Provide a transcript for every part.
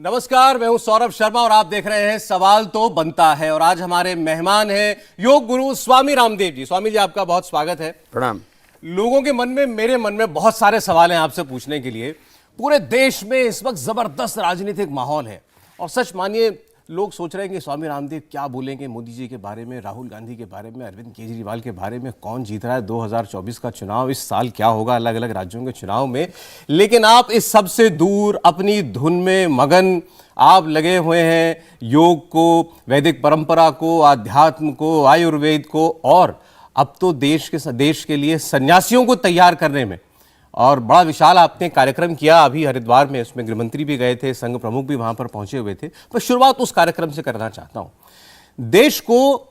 नमस्कार, मैं हूं सौरभ शर्मा और आप देख रहे हैं सवाल तो बनता है। और आज हमारे मेहमान हैं योग गुरु स्वामी रामदेव जी। स्वामी जी, आपका बहुत स्वागत है। प्रणाम। लोगों के मन में, मेरे मन में बहुत सारे सवाल हैं आपसे पूछने के लिए। पूरे देश में इस वक्त जबरदस्त राजनीतिक माहौल है और सच मानिए लोग सोच रहे हैं कि स्वामी रामदेव क्या बोलेंगे मोदी जी के बारे में, राहुल गांधी के बारे में, अरविंद केजरीवाल के बारे में, कौन जीत रहा है 2024 का चुनाव, इस साल क्या होगा अलग अलग राज्यों के चुनाव में। लेकिन आप इस सब से दूर अपनी धुन में मगन आप लगे हुए हैं योग को, वैदिक परंपरा को, आध्यात्म को, आयुर्वेद को और अब तो देश के लिए सन्यासियों को तैयार करने में। और बड़ा विशाल आपने कार्यक्रम किया अभी हरिद्वार में, उसमें गृहमंत्री भी गए थे, संघ प्रमुख भी वहां पर पहुंचे हुए थे। मैं शुरुआत उस कार्यक्रम से करना चाहता हूं। देश को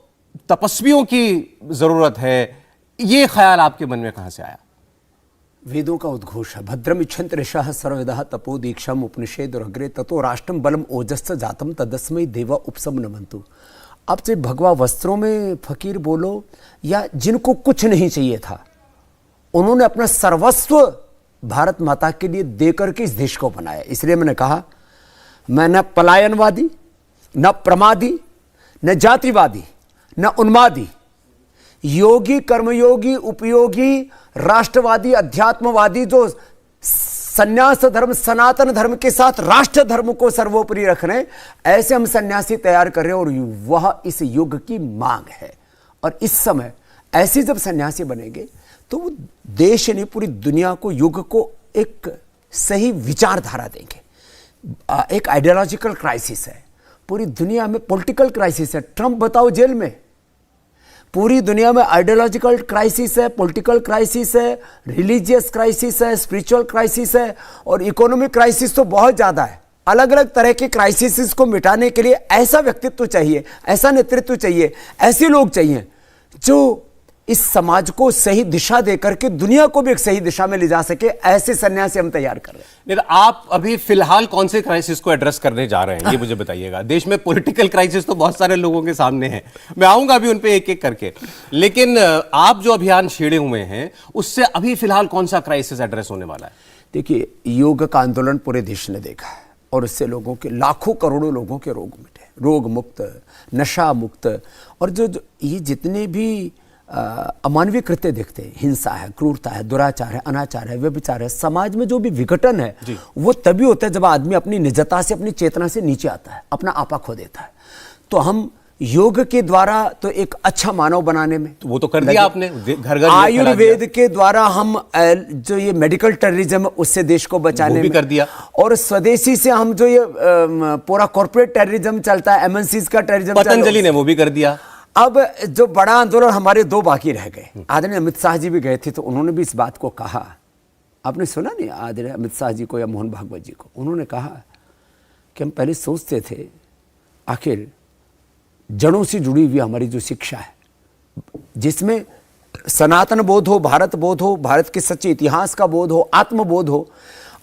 तपस्वियों की जरूरत है, ये ख्याल आपके मन में कहां से आया? वेदों का उद्घोष है, भद्रम इच्छन्त ऋषः सर्वविदः तपो दीक्षाम उपनिषेद अग्रे ततो राष्ट्रम बलम ओजस्स जातम तदस्मै देवा उपसम नमन्तु। अब से भगवा वस्त्रों में फकीर बोलो या जिनको कुछ नहीं चाहिए था, उन्होंने अपना सर्वस्व भारत माता के लिए देकर के इस देश को बनाया। इसलिए मैंने कहा, मैं न पलायनवादी, न प्रमादी, न जातिवादी, न उन्मादी, योगी, कर्मयोगी, उपयोगी, राष्ट्रवादी, अध्यात्मवादी, जो सन्यास धर्म, सनातन धर्म के साथ राष्ट्र धर्म को सर्वोपरि रख रहे हैं, ऐसे हम सन्यासी तैयार कर रहे हैं। और वह इस युग की मांग है। और इस समय ऐसे जब सन्यासी बनेंगे तो वो देश नहीं पूरी दुनिया को, युग को एक सही विचारधारा देंगे। एक आइडियोलॉजिकल क्राइसिस है पूरी दुनिया में, पॉलिटिकल क्राइसिस है। ट्रंप बताओ जेल में। पूरी दुनिया में आइडियोलॉजिकल क्राइसिस है, पॉलिटिकल क्राइसिस है, रिलीजियस क्राइसिस है, स्पिरिचुअल क्राइसिस है और इकोनॉमिक क्राइसिस तो बहुत ज्यादा है। अलग अलग तरह के क्राइसिस को मिटाने के लिए ऐसा व्यक्तित्व चाहिए, ऐसा नेतृत्व चाहिए, ऐसे लोग चाहिए जो इस समाज को सही दिशा देकर के दुनिया को भी एक सही दिशा में ले जा सके। ऐसे सन्यासी हम तैयार कर रहे हैं। नहीं, आप अभी फिलहाल कौन से क्राइसिस को एड्रेस करने जा रहे हैं, ये मुझे बताइएगा। देश में पॉलिटिकल क्राइसिस तो बहुत सारे लोगों के सामने है, मैं आऊंगा अभी उन पे एक एक करके। लेकिन आप जो अभियान छेड़े हुए हैं उससे अभी फिलहाल कौन सा क्राइसिस एड्रेस होने वाला है? देखिए, योग का आंदोलन पूरे देश ने देखा है और उससे लोगों के, लाखों करोड़ों लोगों के रोग मिटे, रोग मुक्त, नशा मुक्त। और जो ये जितने भी अमानवीय कृत्य देखते हैं, हिंसा है, क्रूरता है, दुराचार है, अनाचार है, व्यभिचार है, समाज में जो भी विघटन है वो तभी होता है जब आदमी अपनी निजता से, अपनी चेतना से नीचे आता है, अपना आपा खो देता है। तो हम योग के द्वारा तो एक अच्छा मानव बनाने में, तो वो तो कर दिया आपने, घर घर आयुर्वेद के द्वारा हम जो ये मेडिकल टेररिज्म है उससे देश को बचाने में कर दिया, और स्वदेशी से हम जो ये पूरा कॉर्पोरेट टेररिज्म चलता है, एमएनसीज का टेररिज्म, पतंजलि ने वो भी कर दिया। अब जो बड़ा आंदोलन हमारे दो बाकी रह गए। आदरणीय अमित शाह जी भी गए थे तो उन्होंने भी इस बात को कहा। आपने सुना नहीं आदरणीय अमित शाह जी को या मोहन भागवत जी को? उन्होंने कहा कि हम पहले सोचते थे आखिर जड़ों से जुड़ी हुई हमारी जो शिक्षा है, जिसमें सनातन बोध हो, भारत बोध हो, भारत के सच्चे इतिहास का बोध हो, आत्मबोध हो,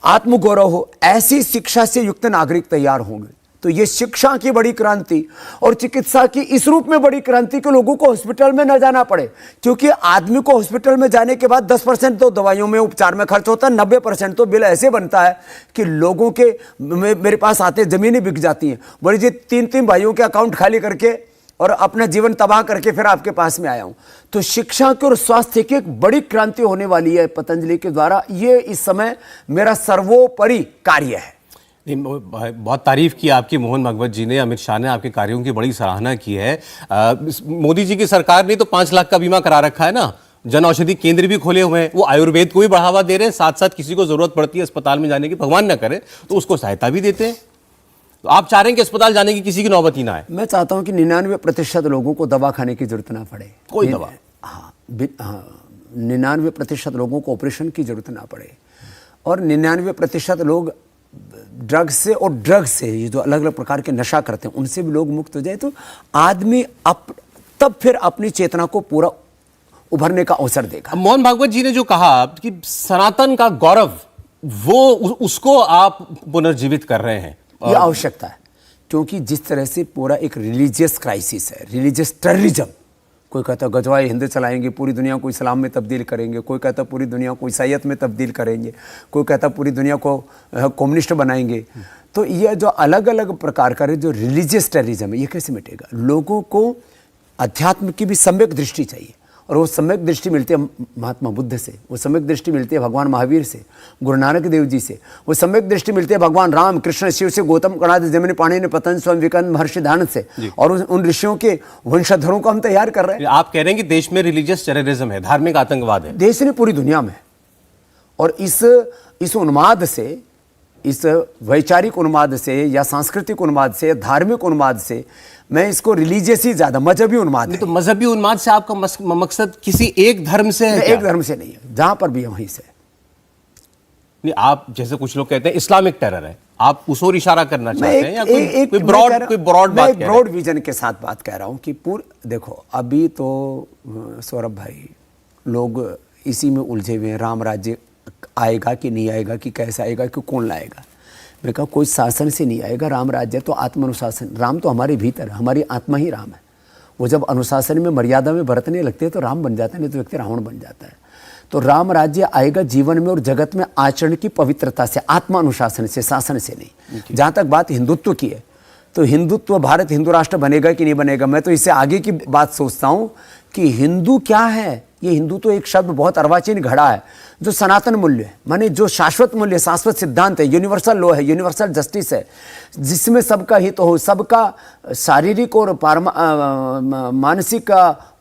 आत्मगौरव हो, ऐसी शिक्षा से युक्त नागरिक तैयार होंगे तो ये शिक्षा की बड़ी क्रांति और चिकित्सा की इस रूप में बड़ी क्रांति कि लोगों को हॉस्पिटल में न जाना पड़े। क्योंकि आदमी को हॉस्पिटल में जाने के बाद 10% तो दवाइयों में, उपचार में खर्च होता है, 90% तो बिल ऐसे बनता है कि लोगों के मेरे पास आते जमीनें बिक जाती हैं। बोले जी 3-3 भाइयों के अकाउंट खाली करके और अपना जीवन तबाह करके फिर आपके पास में आया हूं। तो शिक्षा की और स्वास्थ्य की एक बड़ी क्रांति होने वाली है पतंजलि के द्वारा। ये इस समय मेरा सर्वोपरि कार्य है। बहुत तारीफ की आपकी मोहन भागवत जी ने, अमित शाह ने आपके कार्यों की बड़ी सराहना की है। मोदी जी की सरकार ने तो 5 लाख का बीमा करा रखा है ना, जन औषधि केंद्र भी खोले हुए हैं, वो आयुर्वेद को भी बढ़ावा दे रहे हैं, साथ साथ किसी को जरूरत पड़ती है अस्पताल में जाने की, भगवान ना करे तो उसको सहायता भी देते हैं। तो आप चाह रहे हैं कि अस्पताल जाने की किसी की नौबत ही ना आए? मैं चाहता हूं कि 99% लोगों को दवा खाने की जरूरत ना पड़े। कोई दवा? हाँ, 99% लोगों को ऑपरेशन की जरूरत ना पड़े और 99% लोग ड्रग्स से, और ड्रग्स से ये जो अलग अलग प्रकार के नशा करते हैं उनसे भी लोग मुक्त हो जाए तो आदमी तब फिर अपनी चेतना को पूरा उभरने का अवसर देगा। मोहन भागवत जी ने जो कहा कि सनातन का गौरव, वो उसको आप पुनर्जीवित कर रहे हैं, ये आवश्यकता है। क्योंकि जिस तरह से पूरा एक रिलीजियस क्राइसिस है, रिलीजियस टेररिज्म कोई कहता है गजवाए हिंद चलाएंगे, पूरी दुनिया को इस्लाम में तब्दील करेंगे, कोई कहता है पूरी दुनिया को ईसाईयत में तब्दील करेंगे, कोई कहता है पूरी दुनिया को कम्युनिस्ट बनाएंगे। तो ये जो अलग अलग प्रकार का जो रिलीजियस टेररिज्म है, ये कैसे मिटेगा? लोगों को अध्यात्म की भी सम्यक दृष्टि चाहिए, और वो सम्यक दृष्टि मिलती है महात्मा बुद्ध से, वो सम्यक दृष्टि मिलती है भगवान महावीर से, गुरु नानक देव जी से, वो सम्यक दृष्टि मिलती है भगवान राम कृष्ण शिव से, गौतम कणाद जमिनी पाणिनि पतंजलि स्वामी विवेकानंद महर्षि दयानंद से, और उन ऋषियों के वंशधरों को हम तैयार कर रहे हैं। आप कह रहे हैं कि देश में रिलीजियस टेररिज्म है, धार्मिक आतंकवाद है, देश ने पूरी दुनिया में। और इस उन्माद से, इस वैचारिक उन्माद से या सांस्कृतिक उन्माद से या धार्मिक उन्माद से, मैं इसको रिलीजियस ही ज्यादा, मजहबी उन्माद है। तो मजहबी उन्माद से आपका मकसद किसी एक धर्म से है? एक धर्म से नहीं है, जहां पर भी है वहीं से। नहीं, आप जैसे कुछ लोग कहते हैं इस्लामिक टेरर है, आप उस ओर इशारा करना चाहते हैं या कोई ब्रॉड विजन के साथ बात कह रहा हूं कि देखो अभी तो सौरभ भाई लोग इसी में उलझे हुए हैं, राम राज्य आएगा कि नहीं आएगा, कि कैसे आएगा, कि कौन लाएगा। मैं कहा कोई शासन से नहीं आएगा, राम राज्य तो आत्म अनुशासन, राम तो हमारे भीतर है, हमारी आत्मा ही राम है। वो जब अनुशासन में मर्यादा में बरतने लगते हैं तो राम बन जाता है, नहीं तो व्यक्ति रावण बन जाता है। तो राम राज्य आएगा जीवन में और जगत में आचरण की पवित्रता से, आत्मा अनुशासन से, शासन से नहीं। जहाँ तक बात हिंदुत्व की है, तो हिंदुत्व, भारत हिंदू राष्ट्र बनेगा कि नहीं बनेगा, मैं तो इससे आगे की बात सोचता हूँ कि हिंदू क्या है। ये हिंदू तो एक शब्द बहुत अर्वाचीन घड़ा है, जो सनातन मूल्य है, माने जो शाश्वत मूल्य, शाश्वत सिद्धांत है, यूनिवर्सल लॉ है, यूनिवर्सल जस्टिस है, जिसमें सबका हित हो, सबका शारीरिक और मानसिक,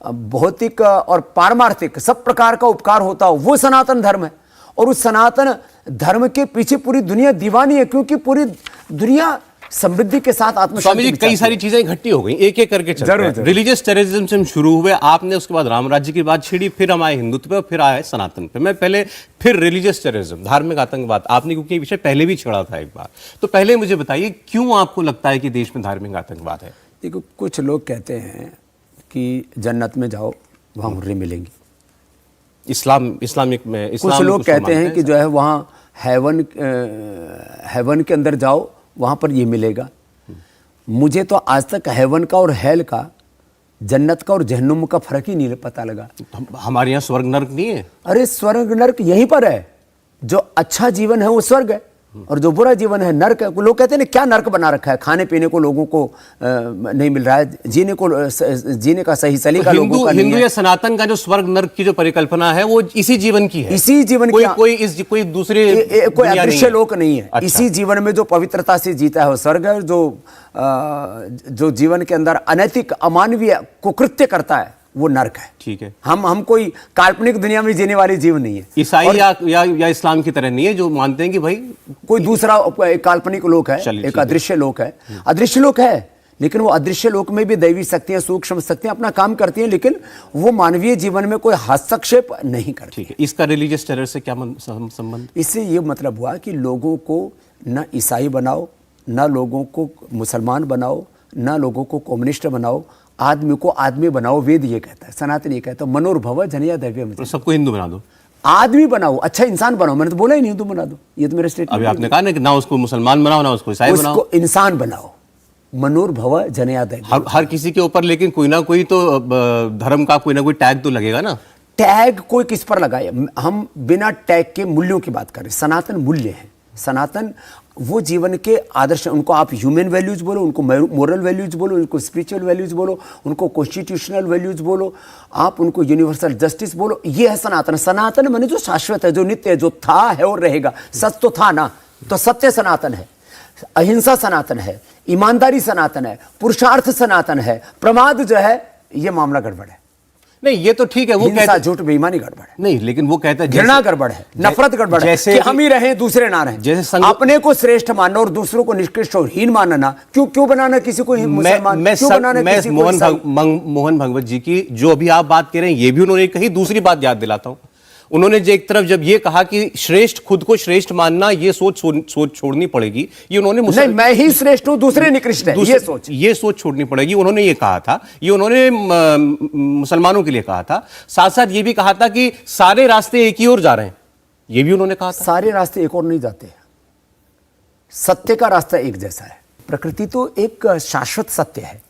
भौतिक और पारमार्थिक सब प्रकार का उपकार होता हो, वो सनातन धर्म है। और उस सनातन धर्म के पीछे पूरी दुनिया दीवानी है, क्योंकि पूरी दुनिया समृद्धि के साथ आत्मशांति। स्वामी जी, कई सारी चीजें इकट्ठी हो गई, एक एक करके चलते हैं। रिलीजियस टेररिज्म से हम शुरू हुए, आपने उसके बाद राम राज्य की बात छेड़ी, फिर हम आए हिंदुत्व पे, फिर आए सनातन पे। मैं पहले फिर रिलीजियस टेररिज्म, धार्मिक आतंकवाद, आपने क्योंकि ये विषय पहले भी छेड़ा था एक बार, तो पहले मुझे बताइए क्यों आपको लगता है कि देश में धार्मिक आतंकवाद है? देखो, कुछ लोग कहते हैं कि जन्नत में जाओ वहां हुर्रे मिलेंगी, इस्लामिक में कुछ लोग कहते हैं कि जो है वहां हेवन के अंदर जाओ वहां पर ये मिलेगा। मुझे तो आज तक हेवन का और हेल का, जन्नत का और जहन्नुम का फर्क ही नहीं पता लगा। हमारे यहाँ स्वर्ग नर्क नहीं है? अरे स्वर्ग नर्क यहीं पर है, जो अच्छा जीवन है वो स्वर्ग है, और जो बुरा जीवन है नर्क है। लोग कहते हैं ना क्या नर्क बना रखा है, खाने पीने को लोगों को नहीं मिल रहा है, जीने का सही सलीका लोगों का नहीं है। हिंदू या सनातन का जो स्वर्ग नर्क की जो परिकल्पना है वो इसी जीवन की है, इसी जीवन की, कोई दूसरे कोई अदृश्य लोक नहीं है। अच्छा। इसी जीवन में जो पवित्रता से जीता है वो स्वर्ग है, जो जीवन के अंदर अनैतिक अमानवीय कुकृत्य करता है वो नर्क है। ठीक है, हम कोई काल्पनिक दुनिया में जीने वाले जीव नहीं है। ईसाई या इस्लाम की तरह नहीं है जो मानते हैं कि भाई कोई दूसरा एक काल्पनिक लोक है, एक अदृश्य लोक है। अदृश्य लोक है, लेकिन वो अदृश्य लोक में भी दैवी शक्तियां, सूक्ष्म शक्तियां अपना काम करती हैं, लेकिन वो मानवीय जीवन में कोई हस्तक्षेप नहीं करती। ठीक है, इसका रिलीजियस टेरर से क्या संबंध? इससे ये मतलब हुआ कि लोगों को न ईसाई बनाओ, न लोगों को मुसलमान बनाओ, न लोगों को कम्युनिस्ट बनाओ, आदमी को आदमी बनाओ। वेद ये कहता है, सनातन ये कहता है, मनोर्भव जनिया दैव्यम, तो सबको हिंदू बना दो, आदमी बनाओ, अच्छा इंसान बनाओ। मैंने तो बोला ही नहीं हिंदू बना दो, ये तो मेरा स्टेटमेंट। अभी आपने कहा ना कि ना उसको मुसलमान बनाओ, ना उसको ईसाई बनाओ, उसको इंसान बनाओ, मनोर्भव जनिया दैव्यम। हर किसी के ऊपर लेकिन कोई ना कोई तो धर्म का कोई ना कोई टैग तो लगेगा ना। टैग कोई किस पर लगाए? हम बिना टैग के मूल्यों की बात करें। सनातन मूल्य है, सनातन वो जीवन के आदर्श, उनको आप ह्यूमन वैल्यूज बोलो, उनको मोरल वैल्यूज बोलो, उनको स्पिरिचुअल वैल्यूज बोलो, उनको कॉन्स्टिट्यूशनल वैल्यूज बोलो, आप उनको यूनिवर्सल जस्टिस बोलो। ये है सनातन। सनातन माने जो शाश्वत है, जो नित्य है, जो था है और रहेगा। सच तो था ना, तो सत्य सनातन है, अहिंसा सनातन है, ईमानदारी सनातन है, पुरुषार्थ सनातन है, प्रमाद जो है ये मामला गड़बड़ है। नहीं, ये तो ठीक है, वो कहता झूठ बेईमानी गड़बड़ है। नहीं, लेकिन वो कहता है घृणा गड़बड़ है, नफरत गड़बड़ है, जैसे कि हम ही रहें दूसरे ना रहें। जैसे अपने को श्रेष्ठ मानना और दूसरों को निष्कृष्ट और हीन मानना, क्यों बनाना किसी को मुसलमान, क्यों बनाना किसी को? मोहन भगवत जी की जो अभी आप बात कह रहे हैं, ये भी उन्होंने कही। दूसरी बात याद दिलाता हूं, उन्होंने जो एक तरफ जब ये कहा कि श्रेष्ठ, खुद को श्रेष्ठ मानना, ये सोच छोड़नी पड़ेगी, ये उन्होंने नहीं, मैं ही श्रेष्ठ हूं, दूसरे निकृष्ट है, ये सोच छोड़नी पड़ेगी, उन्होंने ये कहा था। ये उन्होंने मुसलमानों के लिए कहा था। साथ साथ ये भी कहा था कि सारे रास्ते एक ही ओर जा रहे हैं, ये भी उन्होंने कहा था। सारे रास्ते एक और नहीं जाते, सत्य का रास्ता एक जैसा है। प्रकृति तो एक शाश्वत सत्य है।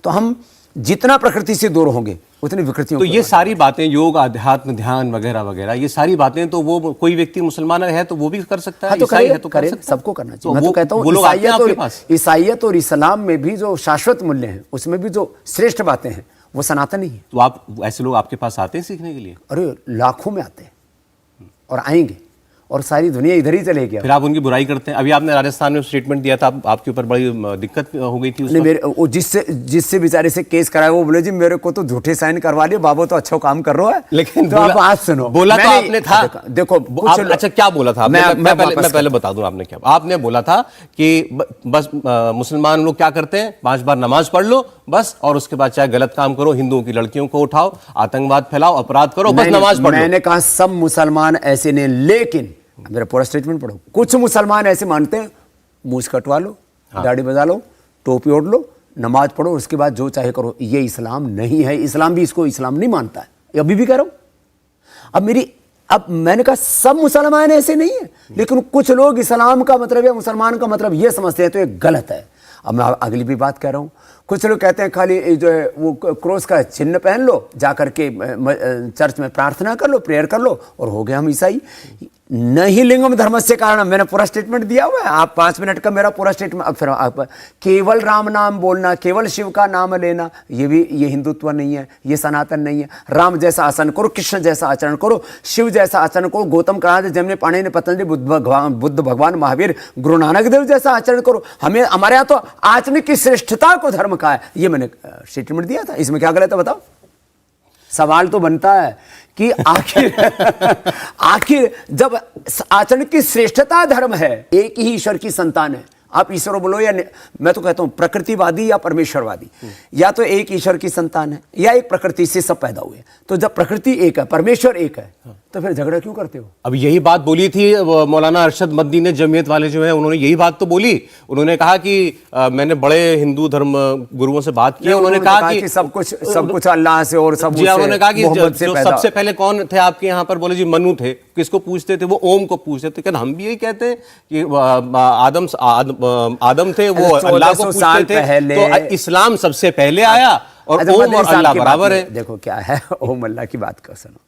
तो हम जितना प्रकृति से दूर होंगे उतनी विकृतियों तो को ये सारी बातें, योग, अध्यात्म, ध्यान वगैरह वगैरह, ये सारी बातें तो वो कोई व्यक्ति मुसलमान है तो वो भी कर सकता है, हाँ, तो ईसाई करे, है तो कर करे, सकता है। सबको करना तो चाहिए। मैं तो कहता हूँ ईसाइयत और इस्लाम में भी जो शाश्वत मूल्य हैं, उसमें भी जो श्रेष्ठ बातें हैं, वो सनातन ही है। तो आप ऐसे लोग आपके पास आते हैं सीखने के लिए? अरे लाखों में आते हैं और आएंगे, और सारी दुनिया इधर ही चलेगी। फिर आप उनकी बुराई करते हैं। अभी आपने राजस्थान में स्टेटमेंट दिया था, आपके ऊपर बड़ी दिक्कत हो गई थी उस नहीं, वक्त। मेरे वो जिससे बेचारे से केस कराया, वो बोले जी मेरे को तो झूठे साइन करवा लिए, बाबू तो अच्छा काम कर रहा है। लेकिन तो आप आज सुनो, बोला तो आपने था, देखो अच्छा क्या बोला था? मैं पहले बता दूं आपने क्या। आपने बोला था कि बस मुसलमान लोग क्या करते हैं, 5 बार नमाज पढ़ लो बस, और उसके बाद चाहे गलत काम करो, हिंदुओं की लड़कियों को उठाओ, आतंकवाद फैलाओ, अपराध करो, बस नमाज पढ़ लो। मैंने कहा सब मुसलमान ऐसे नहीं, लेकिन मेरा पूरा स्टेटमेंट पढ़ो। कुछ मुसलमान ऐसे मानते हैं, मूछ कटवा लो, दाढ़ी बजा लो, टोपी ओढ़ लो, नमाज पढ़ो, उसके बाद जो चाहे करो। ये इस्लाम नहीं है। इस्लाम भी इसको इस्लाम नहीं मानता है, ये अभी भी कह रहा हूं। अब मैंने कहा सब मुसलमान ऐसे नहीं है, लेकिन कुछ लोग इस्लाम का मतलब या मुसलमान का मतलब ये समझते हैं, तो ये गलत है। अब मैं अगली भी बात कह रहा हूं। कुछ लोग कहते हैं खाली जो है वो क्रॉस का चिन्ह पहन लो, जाकर के चर्च में प्रार्थना कर लो, प्रेयर कर लो, और हो गया हम ईसाई। नहीं लिंगम धर्म से कारण, मैंने पूरा स्टेटमेंट दिया हुआ है। आप 5 मिनट का मेरा पूरा स्टेटमेंट, अब फिर आप केवल राम नाम बोलना, केवल शिव का नाम लेना, ये हिंदुत्व नहीं है, ये सनातन नहीं है। राम जैसा आचरण करो, कृष्ण जैसा आचरण करो, शिव जैसा आचरण करो, गौतम कहा जमने पाणी ने पतंजलि, बुद्ध भगवान महावीर, गुरु नानक देव जैसा आचरण करो। हमारे यहाँ तो आचरण की श्रेष्ठता को धर्म का है, ये मैंने स्टेटमेंट दिया था। इसमें क्या गलत है बताओ? सवाल तो बनता है कि आखिर जब आचरण की श्रेष्ठता धर्म है, एक ही ईश्वर की संतान है, आप ईश्वर बोलो या मैं तो कहता हूं प्रकृतिवादी या परमेश्वरवादी, या तो एक ईश्वर की संतान है या एक प्रकृति से सब पैदा हुए। तो जब प्रकृति एक है, परमेश्वर एक है, तो फिर झगड़ा क्यों करते हो? अब यही बात बोली थी मौलाना अरशद मदनी ने, जमीयत वाले जो है उन्होंने यही बात तो बोली। उन्होंने कहा कि मैंने बड़े हिंदू धर्म गुरुओं से बात की, उन्होंने कहा कि सब कुछ अल्लाह से और सब। उन्होंने कहा कि जो सबसे पहले कौन थे आपके यहाँ पर? बोले जी मनु थे। किसको पूछते थे? वो ओम को पूछते थे। हम भी यही कहते हैं कि आदम थे, वो अल्लाह को पूछते थे। तो इस्लाम सबसे पहले आया और ओम और अल्लाह बराबर है। देखो क्या है, ओम अल्लाह की बात कर सुनो।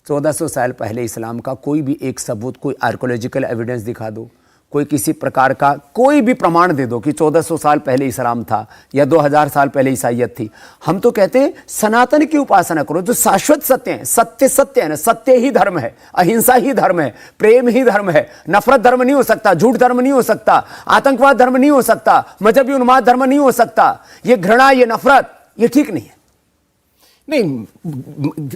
1400 साल पहले इस्लाम का कोई भी एक सबूत, कोई आर्कोलॉजिकल एविडेंस दिखा दो, कोई किसी प्रकार का कोई भी प्रमाण दे दो कि 1400 साल पहले इस्लाम था या 2000 साल पहले ईसाइयत थी। हम तो कहते हैं सनातन की उपासना करो, जो शाश्वत सत्य है। सत्य है ना, सत्य ही धर्म है, अहिंसा ही धर्म है, प्रेम ही धर्म है। नफरत धर्म नहीं हो सकता, झूठ धर्म नहीं हो सकता, आतंकवाद धर्म नहीं हो सकता, मजहबी उन्माद धर्म नहीं हो सकता। ये घृणा, ये नफरत, ये ठीक नहीं है। नहीं,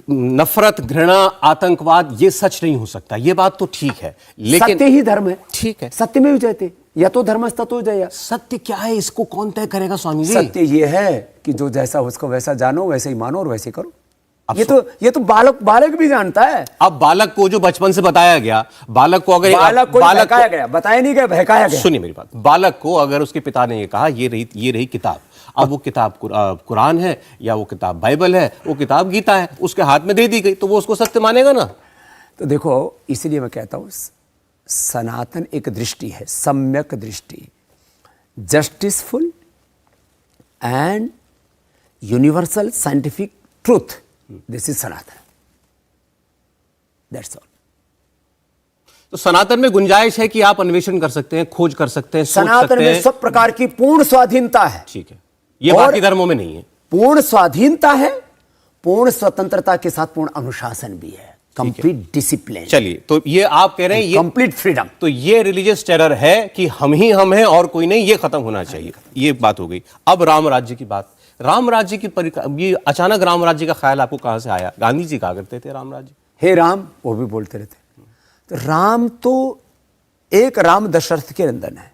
नफरत, घृणा, आतंकवाद ये सच नहीं हो सकता, ये बात तो ठीक है, लेकिन सत्य ही धर्म है। ठीक है, सत्य में जयते, या तो धर्मस्ततो जया। सत्य क्या है, इसको कौन तय करेगा स्वामी जी? सत्य ये है कि जो जैसा उसको वैसा जानो, वैसे ही मानो और वैसे करो। ये तो बालक भी जानता है। अब बालक को जो बचपन से बताया गया, बालक को अगर बहकाया गया, बताया नहीं गया, बहकाया गया। सुनिए मेरी बात, बालक को अगर उसके पिता ने ये कहा ये रही किताब, अब वो किताब कुरान है या वो किताब बाइबल है, वो किताब गीता है, उसके हाथ में दे दी गई, तो वो उसको सत्य मानेगा ना। तो देखो, इसलिए मैं कहता हूं सनातन एक दृष्टि है, सम्यक दृष्टि, justiceful and universal scientific truth. This is Sanatan, that's all. तो सनातन में गुंजाइश है कि आप अन्वेषण कर सकते हैं, खोज कर सकते हैं, सनातन में सब प्रकार की पूर्ण स्वाधीनता है। ठीक है, ये बाकी धर्मों में नहीं है। पूर्ण स्वाधीनता है, पूर्ण स्वतंत्रता के साथ पूर्ण अनुशासन भी है, कंप्लीट डिसिप्लिन। चलिए, तो ये आप कह रहे हैं, ये कंप्लीट फ्रीडम। तो ये रिलीजियस टेरर है कि हम ही हम हैं और कोई नहीं, ये खत्म होना चाहिए। ये बात हो गई। अब राम राज्य की बात, राम राज्य की ये अचानक राम राज्य का ख्याल आपको कहां से आया? गांधी जी कहा करते थे राम राज्य, हे राम, वो भी बोलते रहते। तो राम तो एक राम दशरथ के नंदन है,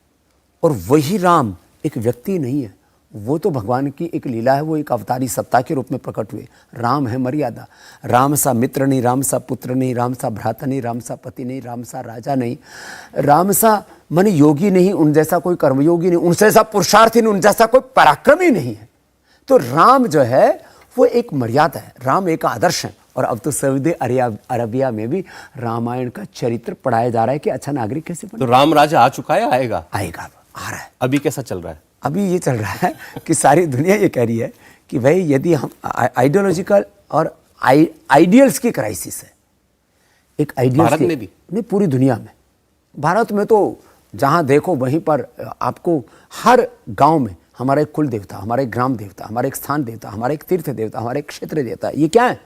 और वही राम एक व्यक्ति नहीं है, वो तो भगवान की एक लीला है, वो एक अवतारी सत्ता के रूप में प्रकट हुए। राम है मर्यादा, राम सा मित्र नहीं, राम सा पुत्र नहीं, राम सा भ्राता नहीं, राम सा पति नहीं, राम सा राजा नहीं, राम सा मन योगी नहीं, उन जैसा कोई कर्मयोगी नहीं, उन जैसा पुरुषार्थी नहीं, उन जैसा कोई पराक्रमी नहीं है। तो राम जो है वो एक मर्यादा है, राम एक आदर्श है। और अब तो सऊदी अरबिया में भी रामायण का चरित्र पढ़ाया जा रहा है कि अच्छा नागरिक कैसे बने। तो राम राज्य आ चुका है, आएगा? आएगा, आ रहा है। अभी कैसा चल रहा है? अभी ये चल रहा है कि सारी दुनिया ये कह रही है कि भाई यदि हम आइडियोलॉजिकल और आइडियल्स की क्राइसिस है, एक आइडियल्स भारत की में भी? नहीं, पूरी दुनिया में। भारत में तो जहाँ देखो वहीं पर आपको हर गांव में हमारा एक कुल देवता, हमारा एक ग्राम देवता, हमारा एक स्थान देवता, हमारा एक तीर्थ देवता, हमारा एक क्षेत्र देवता। ये क्या है?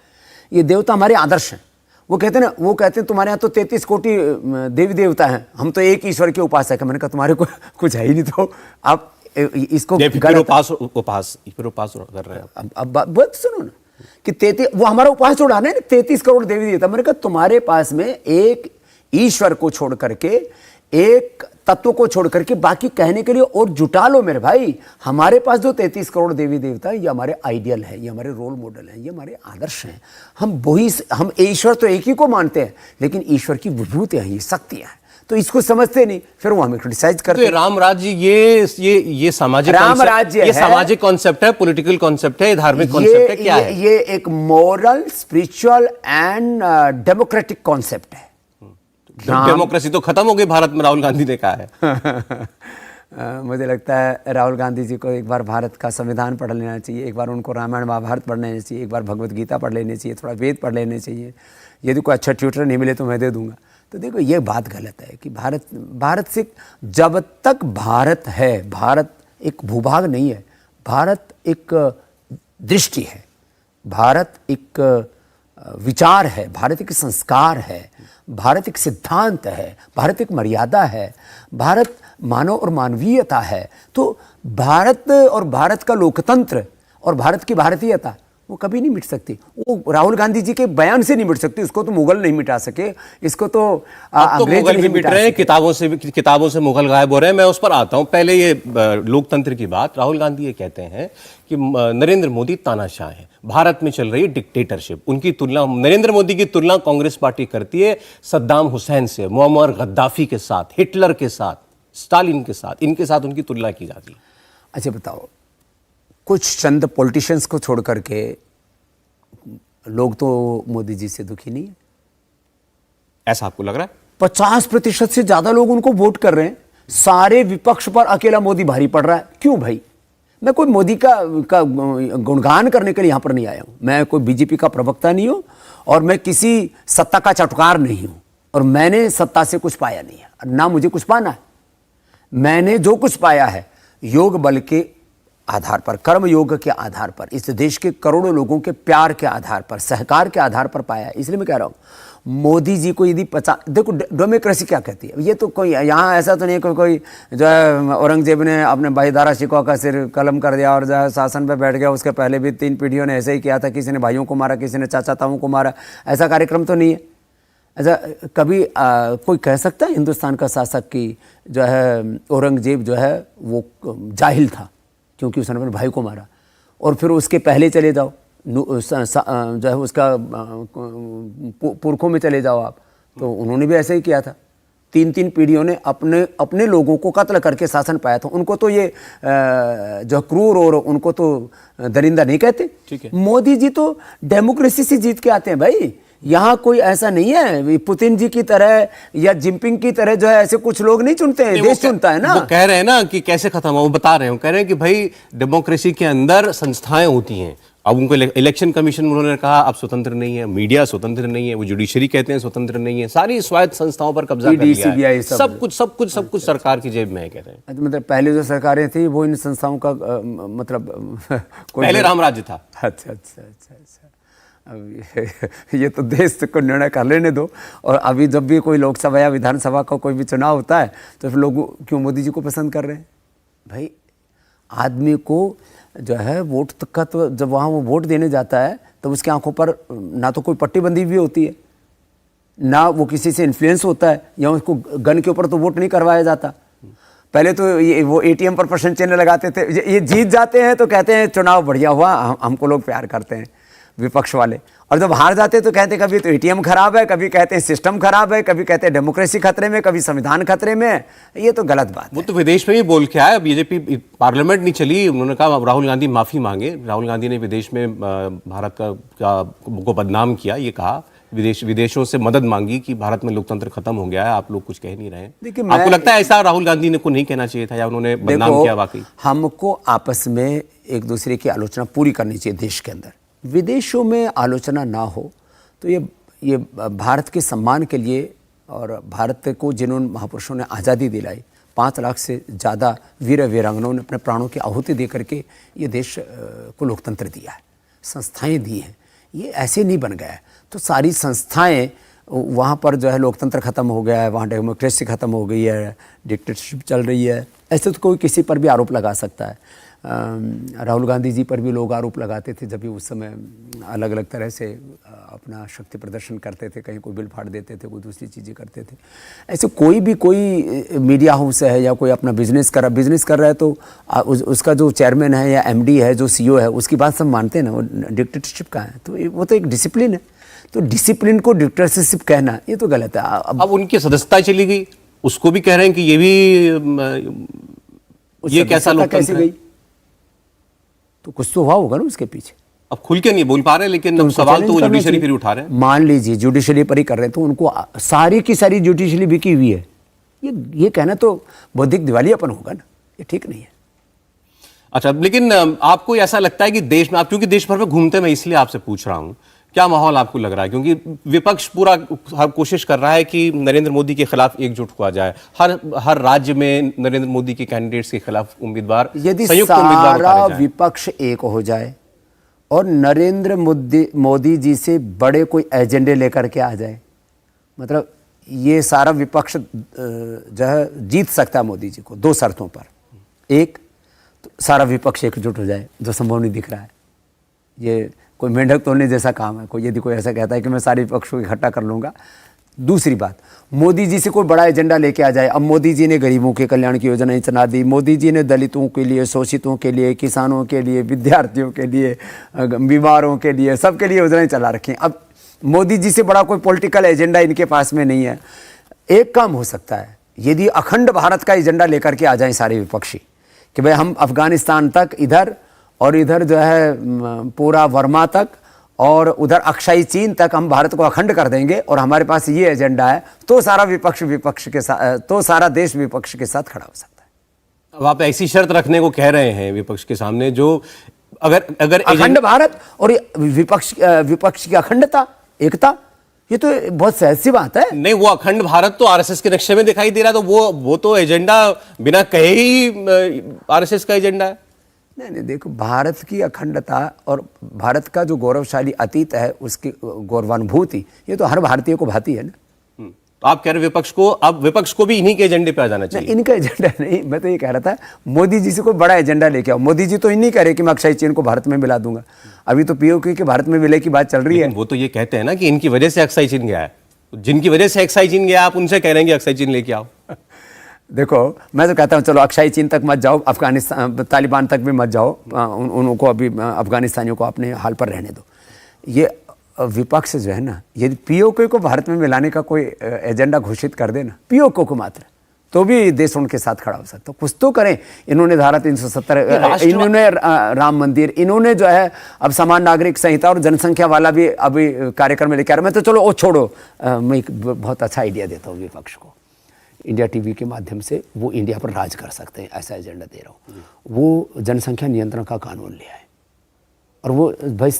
ये देवता हमारे आदर्श हैं। वो कहते हैं ना, वो कहते हैं तुम्हारे यहाँ तो 33 कोटि देवी देवता हैं, हम तो एक ईश्वर के उपासक है। मैंने कहा तुम्हारे को कुछ है ही नहीं, तो आप इसको फिर उपास कर रहे हैं। अब बात सुनो ना कि 33, वो हमारा उपास छोड़ाना है, 33 करोड़ देवी देवता। मैंने कहा तुम्हारे पास में एक ईश्वर को छोड़ करके, एक तत्व को छोड़ करके बाकी कहने के लिए और जुटा लो मेरे भाई। हमारे पास जो 33 करोड़ देवी देवता है, ये हमारे आइडियल है, ये हमारे रोल मॉडल है, ये हमारे आदर्श हैं। हम ईश्वर तो एक ही को मानते हैं, लेकिन ईश्वर की विभूतियां हैं, ये शक्तियां हैं, तो इसको समझते नहीं, फिर वो हमें क्रिटिसाइज करते हैं। तो राम राज्य ये सामाजिक राम राज्य ये सामाजिक कॉन्सेप्ट है, पॉलिटिकल कॉन्सेप्ट है, धार्मिक कॉन्सेप्ट है, क्या है? ये एक moral, spiritual and democratic concept है। डेमोक्रेसी तो खत्म हो गई भारत में, राहुल गांधी ने कहा है। मुझे लगता है राहुल गांधी जी को एक बार भारत का संविधान पढ़ लेना चाहिए, एक बार उनको रामायण महाभारत पढ़ लेना चाहिए, एक बार भगवत गीता पढ़ लेनी चाहिए, थोड़ा वेद पढ़ लेने चाहिए। यदि कोई अच्छा ट्यूटर नहीं मिले तो मैं दे दूंगा। तो देखो ये बात गलत है कि भारत से, जब तक भारत है, भारत एक भूभाग नहीं है, भारत एक दृष्टि है, भारत एक विचार है, भारत एक संस्कार है, भारत एक सिद्धांत है, भारत एक मर्यादा है, भारत मानव और मानवीयता है। तो भारत और भारत का लोकतंत्र और भारत की भारतीयता वो कभी नहीं मिट सकती। वो राहुल गांधी जी के बयान से नहीं मिट सकती। उसको तो मुगल नहीं मिटा सके, इसको तो अंग्रेज मुगल नहीं भी मिट रहे हैं, किताबों से मुगल गायब हो रहे हैं। मैं उस पर आता हूं। पहले ये लोकतंत्र की बात, राहुल गांधी ये कहते हैं कि नरेंद्र मोदी तानाशाह है, भारत में चल रही है डिक्टेटरशिप। उनकी तुलना, नरेंद्र मोदी की तुलना कांग्रेस पार्टी करती है सद्दाम हुसैन से, मुअम्मर गद्दाफी के साथ, हिटलर के साथ, स्टालिन के साथ, इनके साथ उनकी तुलना की जाती है। अच्छा बताओ, कुछ चंद पॉलिटिशियंस को छोड़ करके लोग तो मोदी जी से दुखी नहीं है? ऐसा आपको लग रहा है? 50% से ज्यादा लोग उनको वोट कर रहे हैं। सारे विपक्ष पर अकेला मोदी भारी पड़ रहा है। क्यों भाई? मैं कोई मोदी का गुणगान करने के लिए यहां पर नहीं आया हूं। मैं कोई बीजेपी का प्रवक्ता नहीं हूं और मैं किसी सत्ता का चटकार नहीं हूं, और मैंने सत्ता से कुछ पाया नहीं है, ना मुझे कुछ पाना है। मैंने जो कुछ पाया है योग बल के आधार पर, कर्म योग के आधार पर, इस देश के करोड़ों लोगों के प्यार के आधार पर, सहकार के आधार पर पाया है। इसलिए मैं कह रहा हूं मोदी जी को यदि देखो डेमोक्रेसी क्या कहती है। ये तो कोई यहाँ ऐसा तो नहीं कोई जो है औरंगजेब ने अपने भाई दारा शिकोह का सिर कलम कर दिया और जो है शासन पे बैठ गया। उसके पहले भी 3 पीढ़ियों ने ऐसे ही किया था, किसी ने भाइयों को मारा, किसी ने चाचा ताऊं को मारा। ऐसा कार्यक्रम तो नहीं है। ऐसा कभी कोई कह सकता है हिंदुस्तान का शासक की जो है औरंगजेब जो है वो जाहिल था क्योंकि उसने अपने भाई को मारा? और फिर उसके पहले चले जाओ, जो है उसका पुरखों में चले जाओ आप, तो उन्होंने भी ऐसे ही किया था। 3 पीढ़ियों ने अपने लोगों को कत्ल करके शासन पाया था। उनको तो ये जो क्रूर और उनको तो दरिंदा नहीं कहते। मोदी जी तो डेमोक्रेसी से जीत के आते हैं भाई। यहाँ कोई ऐसा नहीं है पुतिन जी की तरह या जिनपिंग की तरह जो है ऐसे कुछ लोग नहीं चुनते हैं, देश चुनता है ना। वो कह रहे हैं ना कि कैसे खत्म हो, वो बता रहे हैं, कह रहे हैं कि भाई डेमोक्रेसी के अंदर संस्थाएं होती हैं। अब उनको इलेक्शन कमीशन उन्होंने कहा अब स्वतंत्र नहीं है, मीडिया स्वतंत्र नहीं है, वो जुडिशरी कहते हैं स्वतंत्र नहीं है, सारी स्वायत्त संस्थाओं पर कब्जा कर लिया है। सब कुछ सरकार की जेब में है, कहते हैं। मतलब पहले जो सरकारें थी वो इन संस्थाओं का मतलब पहले राम राज्य था। अच्छा। अब ये तो देश को निर्णय कर लेने दो। और अभी जब भी कोई लोकसभा या विधानसभा का कोई भी चुनाव होता है तो फिर लोग क्यों मोदी जी को पसंद कर रहे हैं? भाई आदमी को जो है वोट तक का, तो जब वहाँ वो वोट देने जाता है तो उसकी आंखों पर ना तो कोई पट्टी बंधी हुई होती है, ना वो किसी से इन्फ्लुएंस होता है, या उसको गन के ऊपर तो वोट नहीं करवाया जाता। पहले तो ये वो एटीएम पर प्रश्न चिन्ह लगाते थे। ये जीत जाते हैं तो कहते हैं चुनाव बढ़िया हुआ, हमको लोग प्यार करते हैं विपक्ष वाले। और जब हार जाते तो कहते कभी तो एटीएम खराब है, कभी कहते हैं सिस्टम खराब है, कभी कहते हैं डेमोक्रेसी खतरे में, कभी संविधान खतरे में है। ये तो गलत बात है। वो तो विदेश में भी बोल के आया। बीजेपी पार्लियामेंट नहीं चली, उन्होंने कहा राहुल गांधी माफी मांगे। राहुल गांधी ने विदेश में भारत को बदनाम किया, ये कहा विदेशों से मदद मांगी कि भारत में लोकतंत्र खत्म हो गया है, आप लोग कुछ कह नहीं रहे हैं। देखिए, आपको लगता है ऐसा राहुल गांधी ने को नहीं कहना चाहिए था या उन्होंने बदनाम किया? वाकई हमको आपस में एक दूसरे की आलोचना पूरी करनी चाहिए देश के अंदर, विदेशों में आलोचना ना हो। तो ये भारत के सम्मान के लिए और भारत को जिन्होंने महापुरुषों ने आज़ादी दिलाई, 5 लाख से ज़्यादा वीर वीरांगनाओं ने अपने प्राणों की आहुति दे करके ये देश को लोकतंत्र दिया है, संस्थाएं दी हैं। ये ऐसे नहीं बन गया है। तो सारी संस्थाएं वहाँ पर जो है लोकतंत्र ख़त्म हो गया है, वहाँ डेमोक्रेसी ख़त्म हो गई है, डिक्टेटरशिप चल रही है, ऐसे तो कोई किसी पर भी आरोप लगा सकता है। राहुल गांधी जी पर भी लोग आरोप लगाते थे जब भी उस समय अलग अलग तरह से अपना शक्ति प्रदर्शन करते थे, कहीं कोई बिल फाड़ देते थे, कोई दूसरी चीज़ें करते थे। ऐसे कोई मीडिया हाउस है या कोई अपना बिजनेस कर रहा है तो उसका जो चेयरमैन है या एमडी है, जो सीईओ है, उसकी बात सब मानते हैं ना। वो डिक्टेटरशिप का है तो वो तो एक डिसिप्लिन है। तो डिसिप्लिन को डिक्टेटरशिप कहना ये तो गलत है। अब उनकी सदस्यता चली गई, उसको भी कह रहे हैं कि ये भी ये कैसा लोकतंत्र है? तो कुछ तो हुआ होगा ना उसके पीछे। अब खुल के नहीं बोल पा रहे, लेकिन सवाल तो जुडिशरी पर उठा रहे हैं। मान लीजिए जुडिशरी पर ही कर रहे हैं तो उनको सारी की सारी जुडिशरी बिकी हुई है, ये कहना तो बौद्धिक दिवालियापन होगा ना, ये ठीक नहीं है। अच्छा, लेकिन आपको ऐसा लगता है कि देश में, आप क्योंकि देश भर में घूमते हैं, मैं इसलिए आपसे पूछ रहा हूं, क्या माहौल आपको लग रहा है? क्योंकि विपक्ष पूरा हर कोशिश कर रहा है कि नरेंद्र मोदी के खिलाफ एकजुट हुआ जाए, हर राज्य में नरेंद्र मोदी के कैंडिडेट्स के खिलाफ उम्मीदवार, यदि सारा विपक्ष एक हो जाए और नरेंद्र मोदी जी से बड़े कोई एजेंडे लेकर के आ जाए, मतलब ये सारा विपक्ष जो है जीत सकता है मोदी जी को 2 शर्तों पर। एक तो सारा विपक्ष एकजुट हो जाए, जो संभव नहीं दिख रहा है। ये कोई मेंढक तोड़ने जैसा काम है। यदि कोई ऐसा कहता है कि मैं सारे विपक्ष को इकट्ठा कर लूँगा। दूसरी बात, मोदी जी से कोई बड़ा एजेंडा लेके आ जाए। अब मोदी जी ने गरीबों के कल्याण की योजनाएं चला दी, मोदी जी ने दलितों के लिए, शोषितों के लिए, किसानों के लिए, विद्यार्थियों के लिए, बीमारों के लिए, सबके लिए योजनाएं चला रखी। अब मोदी जी से बड़ा कोई पॉलिटिकल एजेंडा इनके पास में नहीं है। एक काम हो सकता है, यदि अखंड भारत का एजेंडा लेकर के आ जाएं सारे विपक्षी कि भाई हम अफगानिस्तान तक इधर और इधर जो है पूरा वर्मा तक और उधर अक्षय चीन तक हम भारत को अखंड कर देंगे और हमारे पास ये एजेंडा है, तो सारा विपक्ष के साथ, तो सारा देश विपक्ष के साथ खड़ा हो सकता है। अब आप ऐसी शर्त रखने को कह रहे हैं विपक्ष के सामने, जो अगर अखंड भारत और विपक्ष की अखंडता, एकता, ये तो बहुत सहज सी बात है। नहीं, वो अखंड भारत तो आरएसएस के नक्शे में दिखाई दे रहा है, तो वो तो एजेंडा बिना कहे ही आरएसएस का एजेंडा है। नहीं, देखो, भारत की अखंडता और भारत का जो गौरवशाली अतीत है उसकी गौरवानुभूति, ये तो हर भारतीय को भाती है ना। तो आप कह रहे विपक्ष को, अब विपक्ष को भी इन्हीं के एजेंडे पे आ जाना चाहिए? इनका एजेंडा नहीं, मैं तो ये कह रहा था मोदी जी से कोई बड़ा एजेंडा लेके आओ। मोदी जी तो नहीं कह रहे कि मैं अक्षय चीन को भारत में मिला दूंगा। अभी तो पीओके के भारत में विलय की बात चल रही है। वो तो ये कहते हैं ना कि इनकी वजह से अक्षय चीन गया है, जिनकी वजह से अक्षय चीन गया, आप उनसे कह रहे हैं कि अक्षय चीन लेके आओ। देखो, मैं तो कहता हूँ चलो अक्षय चीन तक मत जाओ, अफगानिस्तान तालिबान तक भी मत जाओ, उनको अभी अफगानिस्तानियों को अपने हाल पर रहने दो। ये विपक्ष जो है ना, यदि पीओके को भारत में मिलाने का कोई एजेंडा घोषित कर देना, पीओके को मात्र, तो भी देश उनके साथ खड़ा हो सकता। कुछ तो करें। इन्होंने धारा 370, इन्होंने राम मंदिर, इन्होंने जो है अब समान नागरिक संहिता और जनसंख्या वाला भी अभी कार्यक्रम में लेके आ रहे। मैं तो चलो वो छोड़ो, मैं एक बहुत अच्छा आइडिया देता हूँ विपक्ष को। इंडिया टीवी के माध्यम से वो इंडिया पर राज कर सकते हैं, ऐसा एजेंडा दे रहा हूँ। वो जनसंख्या नियंत्रण का कानून ले आए और वो भाई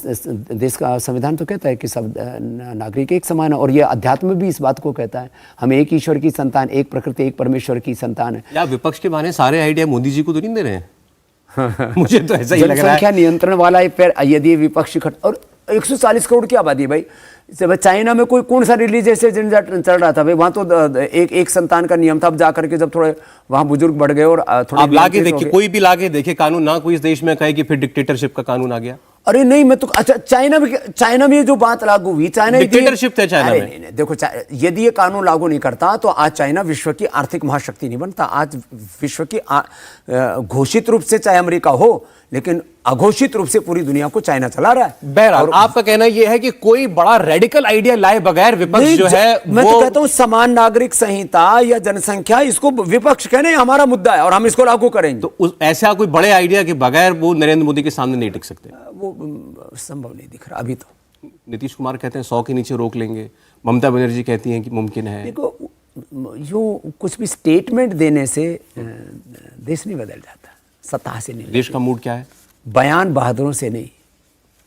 देश का संविधान तो कहता है कि सब नागरिक एक समान है, और ये अध्यात्म भी इस बात को कहता है, हम एक ईश्वर की संतान, एक प्रकृति, एक परमेश्वर की संतान है। या विपक्ष के बहाने सारे आइडिया मोदी जी को तो नहीं दे रहे हैं? मुझे तो ऐसा ही लग रहा है। जनसंख्या नियंत्रण वाला फिर यदि विपक्ष और 140 करोड़ की आबादी, भाई चाइना में कोई कौन सा रिलीजियस एजेंडा चल रहा था भाई, वहाँ तो एक संतान का नियम था। अब जाकर के जब थोड़े वहाँ बुजुर्ग बढ़ गए और थोड़ा आप लाके देखिए, कोई भी लाके देखे कानून, ना कोई इस देश में कहे कि फिर डिक्टेटरशिप का कानून आ गया। अरे नहीं, मैं तो अच्छा, चाइना में जो बात लागू हुई, चाइना डिक्टेटरशिप थे चाइना में। नहीं, देखो, यदि ये कानून लागू नहीं करता तो आज चाइना विश्व की आर्थिक महाशक्ति नहीं बनता। आज विश्व की घोषित रूप से चाहे अमेरिका हो, लेकिन अघोषित रूप से पूरी दुनिया को चाइना चला रहा है। बहरहाल आपका कहना यह है कि कोई बड़ा रेडिकल आइडिया लाए बगैर विपक्ष जो है, मैं तो कहता हूं समान नागरिक संहिता या जनसंख्या, इसको विपक्ष कहने हमारा मुद्दा है और हम इसको लागू करेंगे। तो ऐसा कोई बड़े आइडिया के बगैर वो नरेंद्र मोदी के सामने नहीं टिक सकते? वो संभव नहीं दिख रहा अभी तो। नीतीश कुमार कहते हैं 100 के नीचे रोक लेंगे, ममता बनर्जी कहती हैं कि मुमकिन है। देखो, यूँ कुछ भी स्टेटमेंट देने से देश नहीं बदल जाता, सत्ता से नहीं। देश का मूड क्या है? बयान बहादुरों से नहीं,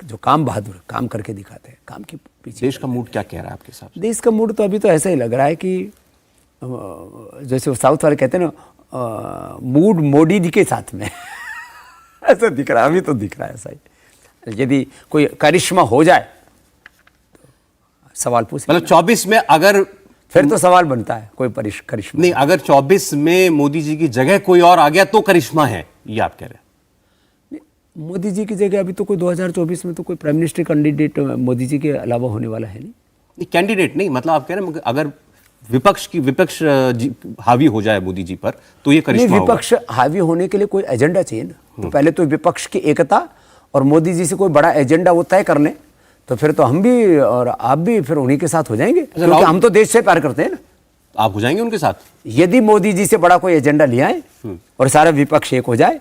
जो काम बहादुर काम करके दिखाते हैं, काम के पीछे। देश का मूड क्या कह रहा है आपके हिसाब से? देश का मूड तो अभी तो ऐसा ही लग रहा है कि जैसे वो साउथ वाले कहते हैं ना, मूड मोदी जी के साथ में ऐसा दिख रहा है, अभी तो दिख रहा है ऐसा ही। यदि कोई करिश्मा हो जाए तो सवाल पूछ, मतलब 24 में अगर, फिर तो सवाल बनता है कोई करिश्मा नहीं, अगर 24 में मोदी जी की जगह कोई और आ गया तो करिश्मा है, ये आप कह रहे हैं? मोदी जी की जगह अभी तो कोई 2024 में तो कोई prime minister candidate Modi ji के अलावा होने वाला है नहीं। कैंडिडेट नहीं, मतलब आप कह रहे हैं अगर विपक्ष हावी हो जाए मोदी जी पर तो ये करिश्मा होगा। विपक्ष हावी होने के लिए कोई एजेंडा चाहिए ना। तो पहले तो विपक्ष की एकता और मोदी जी से कोई बड़ा एजेंडा वो तय करने, तो फिर तो हम भी और आप भी फिर उन्हीं के साथ हो जाएंगे, क्योंकि हम तो देश से प्यार करते हैं ना। आप हो जाएंगे उनके साथ यदि मोदी जी से बड़ा कोई एजेंडा ले आए और सारा विपक्ष एक हो जाए,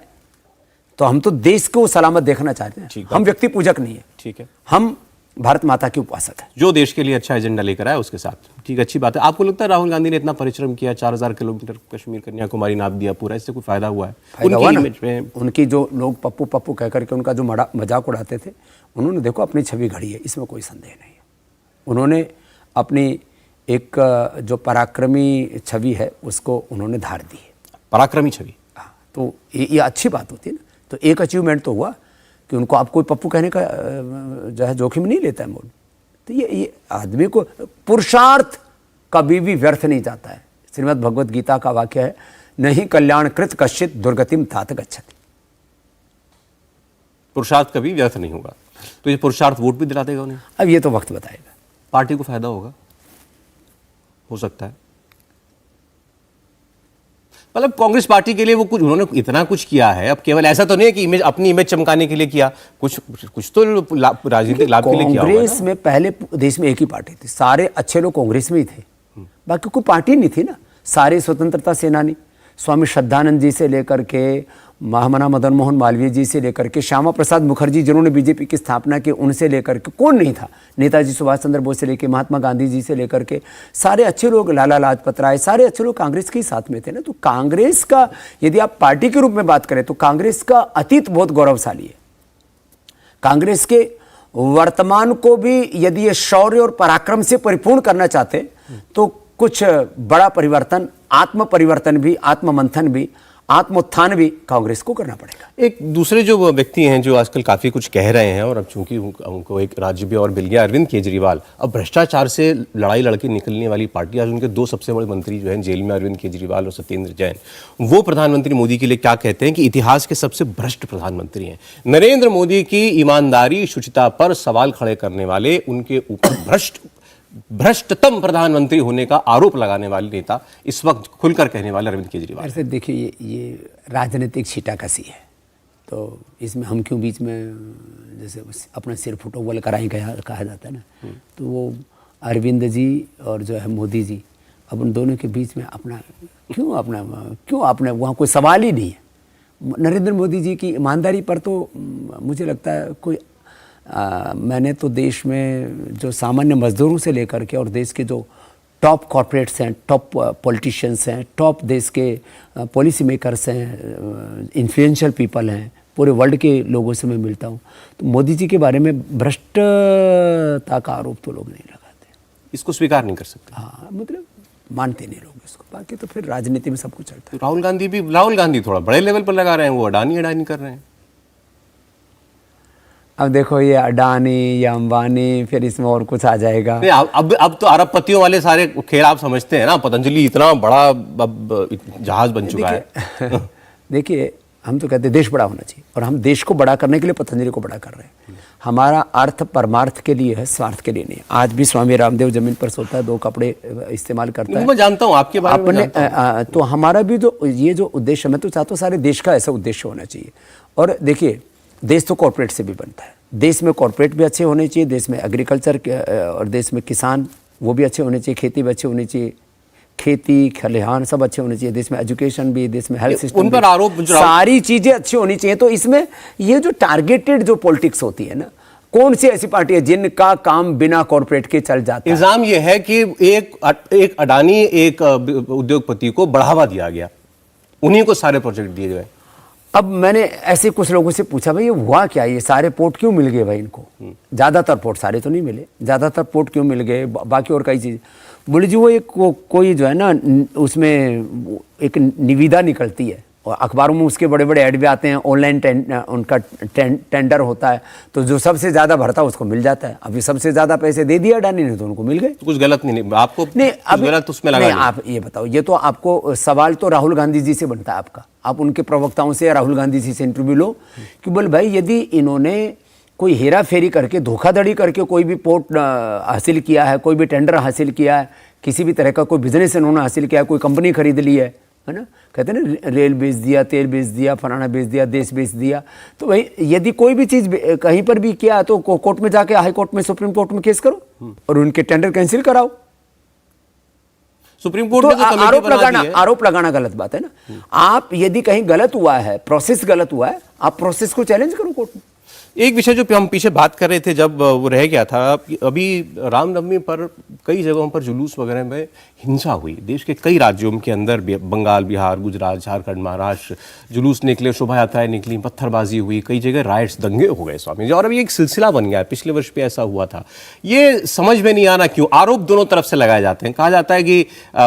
तो हम तो देश को सलामत देखना चाहते हैं। हम व्यक्ति पूजक नहीं है, ठीक है, हम भारत माता के उपासक है। जो देश के लिए अच्छा एजेंडा लेकर आए उसके साथ, ठीक, अच्छी बात है। आपको लगता है राहुल गांधी ने इतना परिश्रम किया, 4000 किलोमीटर कश्मीर कन्याकुमारी नाप दिया पूरा, इससे कोई फायदा हुआ है? उनकी इमेज में, उनकी जो लोग पप्पू पप्पू कह करके उनका जो मजाक उड़ाते थे, उन्होंने देखो अपनी छवि घड़ी है, इसमें कोई संदेह नहीं है। उन्होंने अपनी एक जो पराक्रमी छवि है उसको उन्होंने धार दी है। पराक्रमी छवि, तो ये अच्छी बात होती है ना। तो एक अचीवमेंट तो हुआ कि उनको आप कोई पप्पू कहने का जो है जोखिम नहीं लेता है मोदी। तो ये आदमी को पुरुषार्थ कभी भी व्यर्थ नहीं जाता है। श्रीमद् भगवत गीता का वाक्य है, नहीं कल्याण कृत कश्चित दुर्गतिम तात गच्छति। पुरुषार्थ कभी व्यर्थ नहीं होगा। तो ये पुरुषार्थ वोट भी दिला देगा उन्हें? अब ये तो वक्त बताएगा। पार्टी को फायदा होगा, हो सकता है। मतलब कांग्रेस पार्टी के लिए वो कुछ, उन्होंने इतना कुछ किया है, अब केवल ऐसा तो नहीं है कि अपनी इमेज चमकाने के लिए किया, कुछ तो राजनीतिक लाभ के लिए किया होगा। कांग्रेस में पहले देश में एक ही पार्टी थी, सारे अच्छे लोग कांग्रेस में ही थे, बाकी कोई पार्टी नहीं थी ना। सारे स्वतंत्रता सेनानी, स्वामी श्रद्धानंद जी से लेकर के महामना मदन मोहन मालवीय जी से लेकर के श्यामा प्रसाद मुखर्जी जिन्होंने बीजेपी की स्थापना की, उनसे लेकर के कौन नहीं था, नेताजी सुभाष चंद्र बोस से लेकर महात्मा गांधी जी से लेकर के सारे अच्छे लोग, लाला लाजपत राय, सारे अच्छे लोग कांग्रेस के ही साथ में थे ना। तो कांग्रेस का यदि आप पार्टी के रूप में बात करें तो कांग्रेस का अतीत बहुत गौरवशाली है। कांग्रेस के वर्तमान को भी यदि ये शौर्य और पराक्रम से परिपूर्ण करना चाहते तो कुछ बड़ा परिवर्तन, आत्म परिवर्तन भी, आत्म मंथन भी, आत्मोत्थान भी कांग्रेस को करना पड़ेगा। एक दूसरे जो व्यक्ति हैं जो आजकल काफ़ी कुछ कह रहे हैं, और अब चूंकि उनको एक राज्य भी और मिल गया, अरविंद केजरीवाल, अब भ्रष्टाचार से लड़ाई लड़के निकलने वाली पार्टी, आज उनके दो सबसे बड़े मंत्री जो हैं जेल में, अरविंद केजरीवाल और सत्येंद्र जैन, वो प्रधानमंत्री मोदी के लिए क्या कहते हैं कि इतिहास के सबसे भ्रष्ट प्रधानमंत्री हैं। नरेंद्र मोदी की ईमानदारी, शुचिता पर सवाल खड़े करने वाले, उनके ऊपर भ्रष्टतम प्रधानमंत्री होने का आरोप लगाने वाले नेता इस वक्त खुलकर कहने वाले अरविंद केजरीवाल। ऐसे देखिए, ये राजनीतिक छीटाकशी है, तो इसमें हम क्यों बीच में, जैसे अपना सिर फुटो वाला कराई कहा जाता है ना, तो वो अरविंद जी और जो है मोदी जी, अब उन दोनों के बीच में क्यों आपने वहाँ कोई सवाल ही नहीं है। नरेंद्र मोदी जी की ईमानदारी पर तो मुझे लगता है कोई मैंने तो देश में जो सामान्य मजदूरों से लेकर के और देश के जो टॉप कॉर्पोरेट्स हैं, टॉप पॉलिटिशियंस हैं, टॉप देश के पॉलिसी मेकर्स हैं, इन्फ्लुएंशियल पीपल हैं, पूरे वर्ल्ड के लोगों से मैं मिलता हूँ, तो मोदी जी के बारे में भ्रष्टता का आरोप तो लोग नहीं लगाते। इसको स्वीकार नहीं कर सकते। हाँ, मतलब मानते नहीं लोग इसको। बाकी तो फिर राजनीति में सब कुछ चलता है। तो राहुल गांधी थोड़ा बड़े लेवल पर लगा रहे हैं, वो अडानी कर रहे हैं। अब देखो, ये अडानी या अंबानी, फिर इसमें और कुछ आ जाएगा। अब तो अरबपतियों वाले सारे खेल आप समझते हैं ना, पतंजलि इतना बड़ा अब जहाज बन चुका है। देखिए, हम तो कहते हैं देश बड़ा होना चाहिए, और हम देश को बड़ा करने के लिए पतंजलि को बड़ा कर रहे हैं। हमारा अर्थ परमार्थ के लिए है, स्वार्थ के लिए नहीं। आज भी स्वामी रामदेव जमीन पर सोता है, 2 कपड़े इस्तेमाल करता है। मैं जानता हूँ आपके बारे में तो हमारा भी ये जो उद्देश्य, मैं तो चाहता हूँ सारे देश का ऐसा उद्देश्य होना चाहिए। और देखिए, देश तो कॉर्पोरेट से भी बनता है। देश में कॉर्पोरेट भी अच्छे होने चाहिए, देश में एग्रीकल्चर और देश में किसान वो भी अच्छे होने चाहिए, खेती भी अच्छी होनी चाहिए, खेती खलिहान सब अच्छे होने चाहिए, देश में एजुकेशन भी, देश में हेल्थ सिस्टम, उन पर आरोप, सारी चीज़ें अच्छी होनी चाहिए। तो इसमें ये जो टारगेटेड जो पॉलिटिक्स होती है ना, कौन सी ऐसी पार्टी है जिनका काम बिना कॉर्पोरेट के चल जाता है? इल्जाम यह है कि एक अडानी, एक उद्योगपति को बढ़ावा दिया गया, उन्हीं को सारे प्रोजेक्ट दिए गए। अब मैंने ऐसे कुछ लोगों से पूछा, भाई ये हुआ क्या, ये सारे पोर्ट क्यों मिल गए भाई इनको? ज्यादातर पोर्ट, सारे तो नहीं मिले, ज्यादातर पोर्ट क्यों मिल गए, बाकी और कई चीज। बोले जी वो एक कोई जो है ना, उसमें एक निविदा निकलती है और अखबारों में उसके बड़े बड़े ऐड भी आते हैं, ऑनलाइन उनका टेंडर होता है, तो जो सबसे ज्यादा भरता है उसको मिल जाता है। अभी सबसे ज्यादा पैसे दे दिया अडानी ने तो उनको मिल गए। तो कुछ गलत नहीं, आपको नहीं, कुछ गलत उसमें लगा नहीं। आप ये बताओ, ये तो आपको सवाल तो राहुल गांधी जी से बनता है आपका, आप उनके प्रवक्ताओं से या राहुल गांधी जी से इंटरव्यू लो कि बोल भाई यदि इन्होंने कोई हेरा फेरी करके, धोखाधड़ी करके कोई भी पोर्ट हासिल किया है, कोई भी टेंडर हासिल किया है, किसी भी तरह का कोई बिजनेस इन्होंने हासिल किया है, कोई कंपनी खरीद ली है ना, कहते हैं ना रेल बेच दिया, तेल बेच दिया, फलाना बेच दिया, देश बेच दिया, तो भाई यदि कोई भी चीज़ कहीं पर भी किया तो कोर्ट में जाके, हाई कोर्ट में, सुप्रीम कोर्ट में केस करो और उनके टेंडर कैंसिल कराओ। सुप्रीम कोर्ट तो ने तो आरोप लगाना गलत बात है ना। आप यदि कहीं गलत हुआ है, प्रोसेस गलत हुआ है, आप प्रोसेस को चैलेंज करो कोर्ट में। एक विषय जो हम पीछे बात कर रहे थे जब वो रह गया था, अभी रामनवमी पर कई जगहों पर जुलूस वगैरह में हिंसा हुई। देश के कई राज्यों के अंदर, बंगाल, बिहार, गुजरात, झारखंड, महाराष्ट्र, जुलूस निकले, शोभा यात्राएं निकली, पत्थरबाजी हुई, कई जगह राइट्स, दंगे हो गए स्वामी जी, और अभी एक सिलसिला बन गया है। पिछले वर्ष भी ऐसा हुआ था। ये समझ में नहीं आना क्यों आरोप दोनों तरफ से लगाए जाते हैं। कहा जाता है कि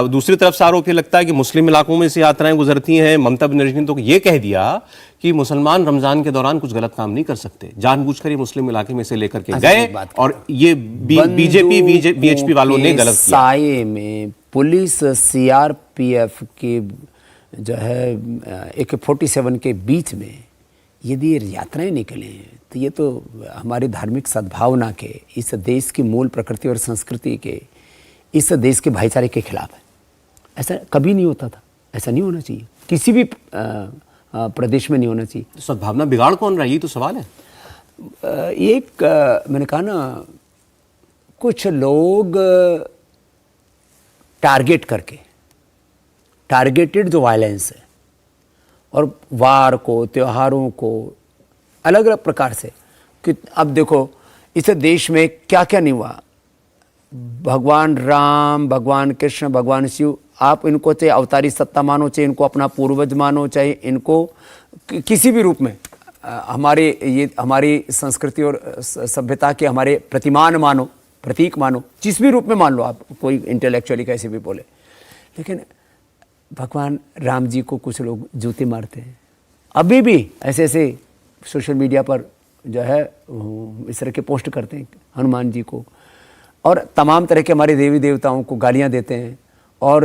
दूसरी तरफ से आरोप ये लगता है कि मुस्लिम इलाकों में से यात्राएं गुजरती हैं। ममता बनर्जी ने तो ये कह दिया कि मुसलमान रमजान के दौरान कुछ गलत काम नहीं कर सकते, जानबूझकर ये मुस्लिम इलाके में से लेकर के गए, और ये बीजेपी बीएचपी वालों ने गलत किया। साये में पुलिस, सीआरपीएफ के जो है AK-47 के बीच में यदि ये यात्राएं निकले तो ये तो हमारी धार्मिक सद्भावना के, इस देश की मूल प्रकृति और संस्कृति के, इस देश के भाईचारे के खिलाफ है। ऐसा कभी नहीं होता था, ऐसा नहीं होना चाहिए, किसी भी प्रदेश में नहीं होना चाहिए। सद्भावना बिगाड़ कौन रहा है, ये तो सवाल है। मैंने कहा ना, कुछ लोग टारगेट करके, टारगेटेड जो वायलेंस है और वार को, त्योहारों को अलग अलग प्रकार से, कि अब देखो इस देश में क्या क्या नहीं हुआ। भगवान राम, भगवान कृष्ण, भगवान शिव, आप इनको चाहे अवतारी सत्ता मानो, चाहे इनको अपना पूर्वज मानो, चाहे इनको किसी भी रूप में हमारी संस्कृति और सभ्यता के हमारे प्रतिमान मानो, प्रतीक मानो, जिस भी रूप में मान लो आप, कोई इंटेलेक्चुअली कैसे भी बोले, लेकिन भगवान राम जी को कुछ लोग जूते मारते हैं। अभी भी ऐसे ऐसे सोशल मीडिया पर जो है इस तरह के पोस्ट करते हैं हनुमान जी को, और तमाम तरह के हमारे देवी देवताओं को गालियां देते हैं, और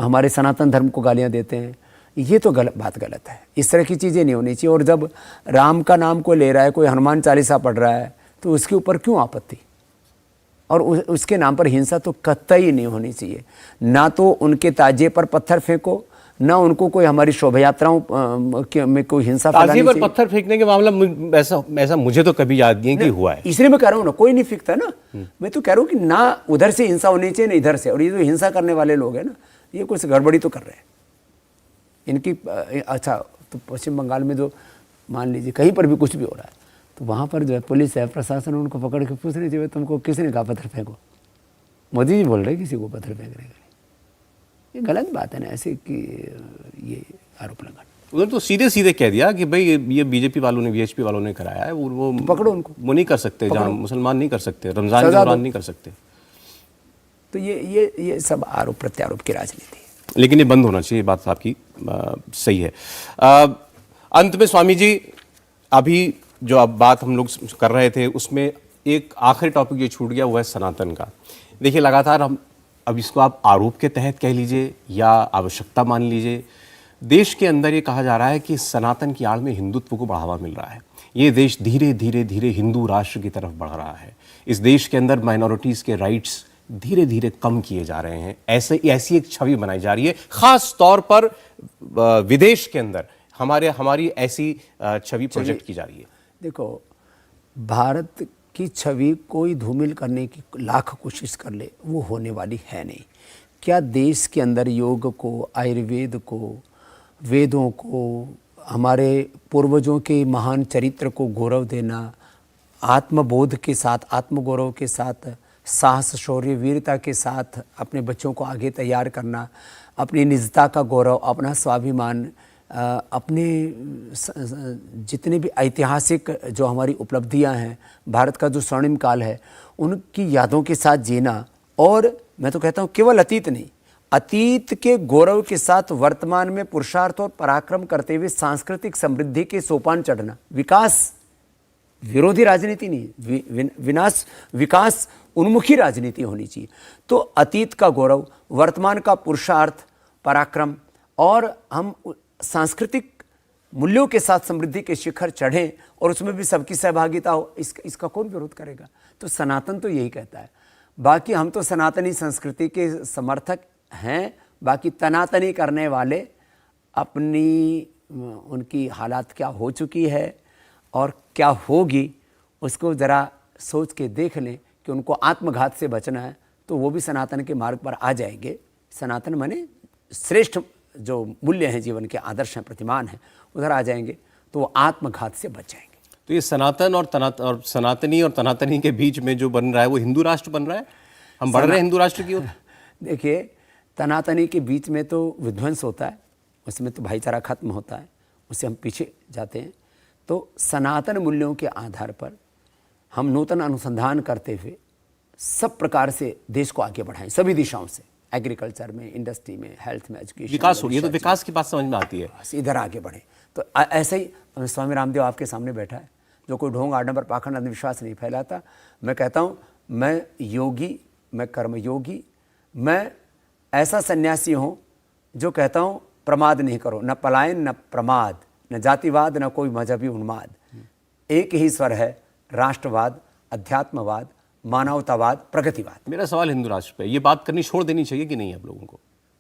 हमारे सनातन धर्म को गालियां देते हैं। ये तो बात गलत है, इस तरह की चीज़ें नहीं होनी चाहिए। और जब राम का नाम कोई ले रहा है, कोई हनुमान चालीसा पढ़ रहा है, तो उसके ऊपर क्यों आपत्ति? और उसके नाम पर हिंसा तो कतई नहीं होनी चाहिए। ना तो उनके ताजिए पर पत्थर फेंको, ना उनको कोई हमारी शोभा यात्राओं में कोई हिंसा फैलानी चाहिए। ताजिए पर पत्थर फेंकने के मामला ऐसा मुझे तो कभी याद नहीं कि हुआ है। इसलिए मैं कह रहा हूँ ना, कोई नहीं फेंकता ना। मैं तो कह रहा हूँ कि ना उधर से हिंसा होनी चाहिए, ना इधर से। और ये जो हिंसा करने वाले लोग हैं ना, ये कुछ गड़बड़ी तो कर रहे हैं इनकी। अच्छा, तो पश्चिम बंगाल में जो मान लीजिए कहीं पर भी कुछ भी हो रहा है, तो वहाँ पर जो है पुलिस है, प्रशासन, उनको पकड़ के पूछ रही चाहिए, तुमको किसने कहा पत्थर फेंको? मोदी जी बोल रहे किसी को पत्थर फेंकने के लिए। ये गलत बात है ना, ऐसे कि ये आरोप लगाना। उधर तो सीधे सीधे कह दिया कि भाई ये बीजेपी वालों ने, बीएचपी वालों ने कराया है, वो पकड़ो उनको। वो नहीं कर सकते, जहाँ मुसलमान नहीं कर सकते, रमजान के दौरान नहीं कर सकते। तो ये सब आरोप प्रत्यारोप की राजनीति है, लेकिन ये बंद होना चाहिए। बात आपकी सही है। अंत में स्वामी जी, अभी जो अब बात हम लोग कर रहे थे उसमें एक आखिरी टॉपिक ये छूट गया, वो है सनातन का। देखिए, लगातार हम, अब इसको आप आरोप के तहत कह लीजिए या आवश्यकता मान लीजिए, देश के अंदर ये कहा जा रहा है कि सनातन की आड़ में हिंदुत्व को बढ़ावा मिल रहा है। ये देश धीरे धीरे धीरे हिंदू राष्ट्र की तरफ बढ़ रहा है। इस देश के अंदर माइनॉरिटीज़ के राइट्स धीरे धीरे कम किए जा रहे हैं। ऐसी एक छवि बनाई जा रही है, खास तौर पर विदेश के अंदर हमारी ऐसी छवि प्रोजेक्ट की जा रही है। देखो, भारत की छवि कोई धूमिल करने की लाख कोशिश कर ले, वो होने वाली है नहीं। क्या देश के अंदर योग को, आयुर्वेद को, वेदों को, हमारे पूर्वजों के महान चरित्र को गौरव देना, आत्मबोध के साथ, आत्मगौरव के साथ, साहस, शौर्य, वीरता के साथ अपने बच्चों को आगे तैयार करना, अपनी निजता का गौरव, अपना स्वाभिमान, अपने जितने भी ऐतिहासिक जो हमारी उपलब्धियां हैं, भारत का जो स्वर्णिम काल है, उनकी यादों के साथ जीना। और मैं तो कहता हूँ केवल अतीत नहीं, अतीत के गौरव के साथ वर्तमान में पुरुषार्थ और पराक्रम करते हुए सांस्कृतिक समृद्धि के सोपान चढ़ना। विकास विरोधी राजनीति नहीं, विनाश विकास उन्मुखी राजनीति होनी चाहिए। तो अतीत का गौरव, वर्तमान का पुरुषार्थ, पराक्रम, और हम सांस्कृतिक मूल्यों के साथ समृद्धि के शिखर चढ़ें और उसमें भी सबकी सहभागिता हो, इसका कौन विरोध करेगा। तो सनातन तो यही कहता है। बाकी हम तो सनातनी संस्कृति के समर्थक हैं, बाकी तनातनी करने वाले अपनी उनकी हालात क्या हो चुकी है और क्या होगी उसको ज़रा सोच के देख लें कि उनको आत्मघात से बचना है तो वो भी सनातन के मार्ग पर आ जाएंगे। सनातन माने श्रेष्ठ जो मूल्य हैं, जीवन के आदर्श हैं, प्रतिमान हैं, उधर आ जाएंगे तो वो आत्मघात से बच जाएंगे। तो ये सनातन और सनातनी और तनातनी के बीच में जो बन रहा है वो हिंदू राष्ट्र बन रहा है, हम बढ़ रहे हैं हिंदू राष्ट्र की ओर। देखिए, तनातनी के बीच में तो विध्वंस होता है, उसमें तो भाईचारा खत्म होता है, उससे हम पीछे जाते हैं। तो सनातन मूल्यों के आधार पर हम नूतन अनुसंधान करते हुए सब प्रकार से देश को आगे बढ़ाएं, सभी दिशाओं से, एग्रीकल्चर में, इंडस्ट्री में, हेल्थ में, एजुकेशन, विकास हो, ये तो विकास की बात समझ में आती है। बस इधर आगे बढ़े। तो ऐसे ही स्वामी रामदेव आपके सामने बैठा है, जो कोई ढोंग, आडंबर, पाखंड, अंधविश्वास नहीं फैलाता। मैं कहता हूँ, मैं योगी, मैं कर्मयोगी, मैं ऐसा सन्यासी हूँ जो कहता हूँ प्रमाद नहीं करो, न पलायन न प्रमाद, न जातिवाद न कोई मजहबी उन्माद। एक ही स्वर है, राष्ट्रवाद, अध्यात्मवाद, मानवतावाद, प्रगतिवाद। मेरा सवाल हिंदू राष्ट्र पे, ये बात करनी छोड़ देनी चाहिए कि नहीं आप लोगों को?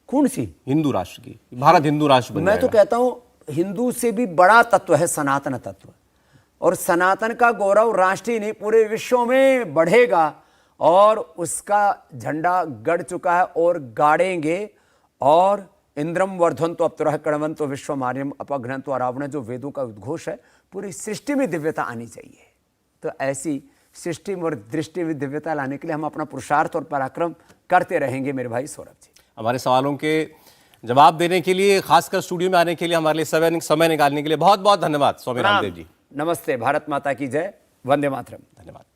कौन सी? हिंदू राष्ट्र की। भारत हिंदू राष्ट्र बन मैं तो जाएगा। कहता हूँ हिंदू से भी बड़ा तत्व है सनातन तत्व, और सनातन का गौरव राष्ट्र ही नहीं पूरे विश्व में बढ़ेगा, और उसका झंडा गड़ चुका है और गाड़ेंगे। और इंद्रम वर्धन्तो अप्तरः कणवन्तो विश्वमार्यम अपघ्नन्तो अरावण, जो वेदों का उद्घोष है, पूरी सृष्टि में दिव्यता आनी चाहिए। तो ऐसी सृष्टि और दृष्टि में दिव्यता लाने के लिए हम अपना पुरुषार्थ और पराक्रम करते रहेंगे मेरे भाई सौरभ जी। हमारे सवालों के जवाब देने के लिए, खासकर स्टूडियो में आने के लिए, हमारे लिए समय निकालने के लिए बहुत बहुत धन्यवाद स्वामी रामदेव जी। नमस्ते, भारत माता की जय, वंदे मातरम। धन्यवाद।